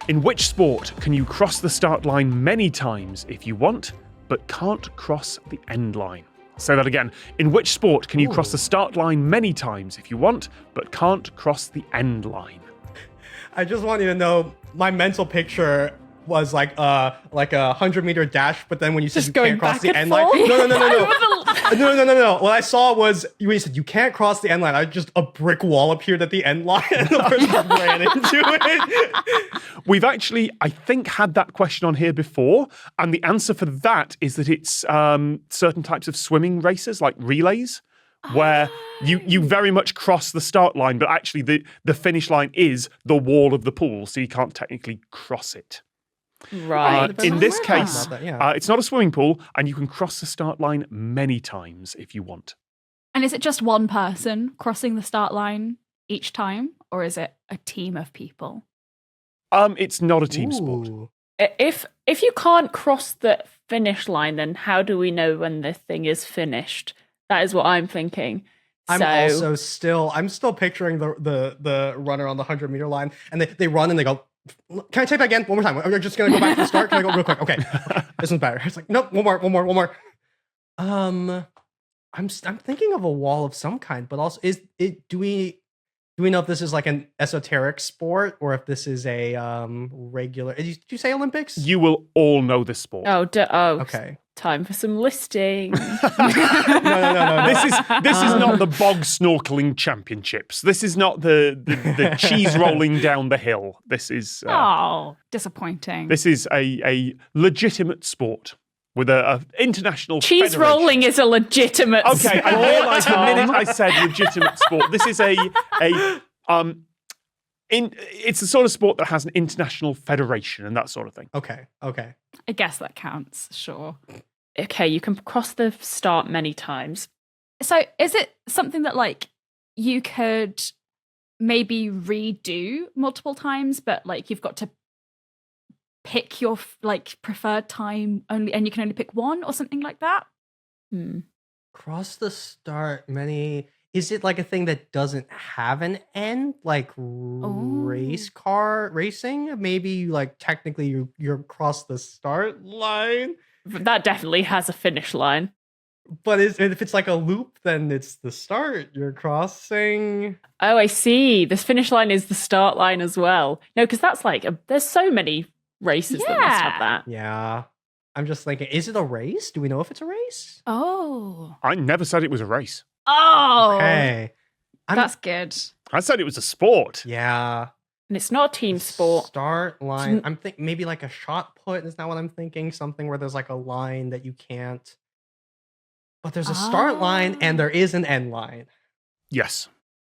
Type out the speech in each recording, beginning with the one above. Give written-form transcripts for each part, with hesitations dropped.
In which sport can you cross the start line many times if you want, but can't cross the end line? Say that again. In which sport can you cross the start line many times if you want, but can't cross the end line? I just want you to know my mental picture was like a 100-meter dash, but then when you said Just you going can't cross back the and end line, forth? no. What I saw was when you said you can't cross the end line, a brick wall appeared at the end line, and the person ran into it. We've actually, I think, had that question on here before, and the answer for that is that it's certain types of swimming races, like relays, where you very much cross the start line, but actually the finish line is the wall of the pool, so you can't technically cross it. Right. In this case, About that, yeah. it's not a swimming pool, and you can cross the start line many times if you want. And is it just one person crossing the start line each time, or is it a team of people? It's not a team sport. Ooh. If you can't cross the finish line, then how do we know when the thing is finished? That is what I'm thinking. I'm still picturing the runner on the 100-meter line, and they run and they go, can I take that again? One more time. I'm just going to go back to the start. Can I go real quick? Okay. This one's better. It's like, nope, one more. I'm thinking of a wall of some kind, but also do we know if this is like an esoteric sport or if this is a regular? Did you say Olympics? You will all know this sport. Okay. Time for some listing. No. This is not the bog snorkeling championships. This is not the cheese rolling down the hill. This is Disappointing. this is a legitimate sport with a international Cheese federation. rolling is a legitimate Okay, sport. I realised the minute I said legitimate sport. This is it's the sort of sport that has an international federation and that sort of thing. Okay. I guess that counts, sure. Okay, you can cross the start many times. So is it something that like you could maybe redo multiple times, but like you've got to pick your like preferred time only, and you can only pick one or something like that? Cross the start many. Is it like a thing that doesn't have an end, like race car racing? Maybe like technically you're across the start line, That definitely has a finish line. but if it's like a loop, then it's the start you're crossing. Oh, I see. This finish line is the start line as well. No, because that's like there's so many races that must have that. Yeah, I'm just thinking, is it a race? Do we know if it's a race? Oh. I never said it was a race. Oh. Hey, That's good. I said it was a sport. yeah. And it's not a team sport. Start line. I'm thinking maybe like a shot put is not what I'm thinking. Something where there's like a line that you can't. But there's a start line and there is an end line. Yes.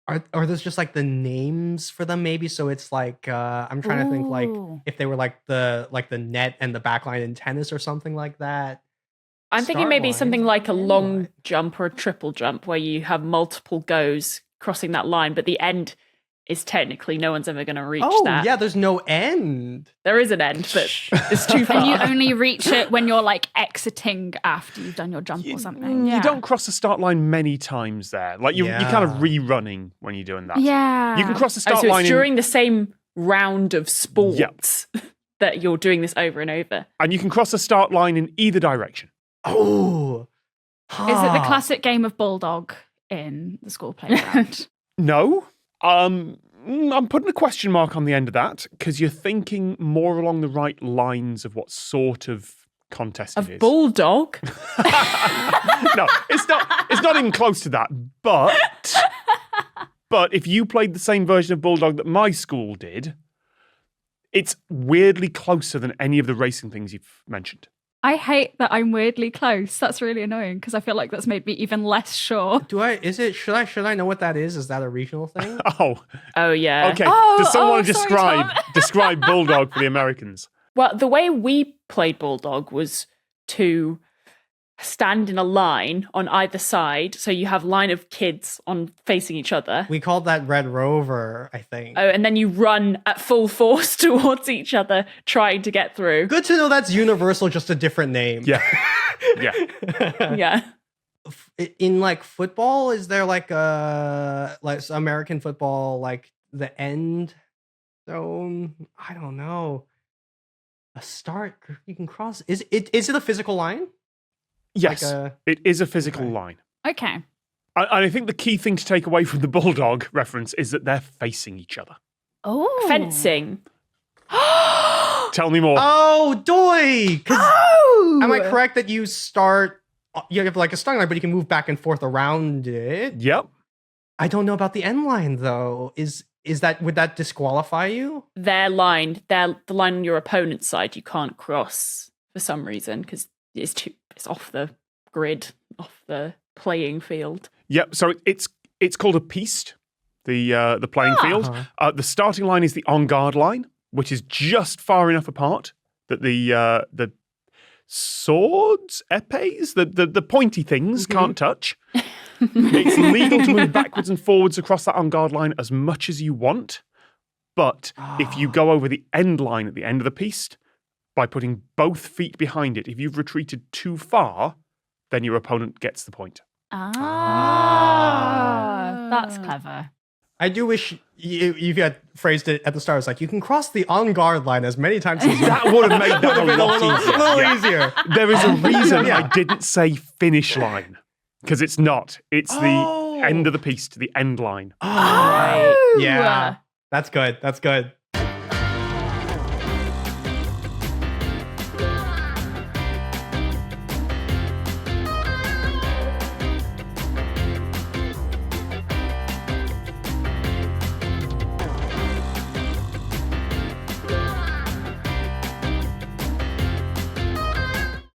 Are those just like the names for them? Maybe so. It's like I'm trying to think like Ooh. if they were like the net and the back line in tennis or something like that. I'm thinking Start maybe line, something like a end long line. jump or a triple jump where you have multiple goes crossing that line, but the end is technically no one's ever going to reach Oh that. yeah, there's no end. There is an end, but it's too far. And you only reach it when you're like exiting after you've done your jump or something. You don't cross the start line many times there. Like you're kind of rerunning when you're doing that. Yeah. You can cross the Oh, start so line it's during the same round of sports that you're doing this over and over. and you can cross the start line in either direction. Oh. Is it the classic game of Bulldog in the school playground? No. I'm putting a question mark on the end of that because you're thinking more along the right lines of what sort of contest it is. Bulldog? No, it's not even close to that. But if you played the same version of Bulldog that my school did, it's weirdly closer than any of the racing things you've mentioned. I hate that I'm weirdly close. That's really annoying because I feel like that's made me even less sure. Should I know what that is? Is that a regional thing? Oh, yeah. Okay. Oh, Does someone sorry, Tom. describe Bulldog for the Americans? Well, the way we played Bulldog was to stand in a line on either side. So you have line of kids on facing each other. We called that Red Rover, I think. Oh, and then you run at full force towards each other, trying to get through. Good to know that's universal, just a different name. Yeah. Yeah. Yeah. In like football, is there like American football, like the end? So I don't know. A start you can cross. Is it a physical line? Yes, Like it is a physical Okay. line. Okay. And I think the key thing to take away from the bulldog reference is that they're facing each other. Oh. Fencing. Tell me more. Oh, doy! 'Cause Oh. am I correct that you start? You have like a starting line, but you can move back and forth around it. Yep. I don't know about the end line though. Would that disqualify you? Their line, the line on your opponent's side, you can't cross for some reason because it's off the grid, off the playing field. Yep. So it's called a piste, the playing field. Uh-huh. The starting line is the on guard line, which is just far enough apart that the swords, epées, the pointy things can't touch. It's legal to move backwards and forwards across that on guard line as much as you want, but if you go over the end line at the end of the piste by putting both feet behind it, if you've retreated too far, then your opponent gets the point. That's clever. I do wish you had phrased it at the start. It's like you can cross the on guard line as many times as you That would have made that a been lot easier. little Yeah. easier. There is a reason Yeah. I didn't say finish line, because it's not. It's the Oh. end of the piste, the end line. Right. Oh. Yeah. That's good. That's good.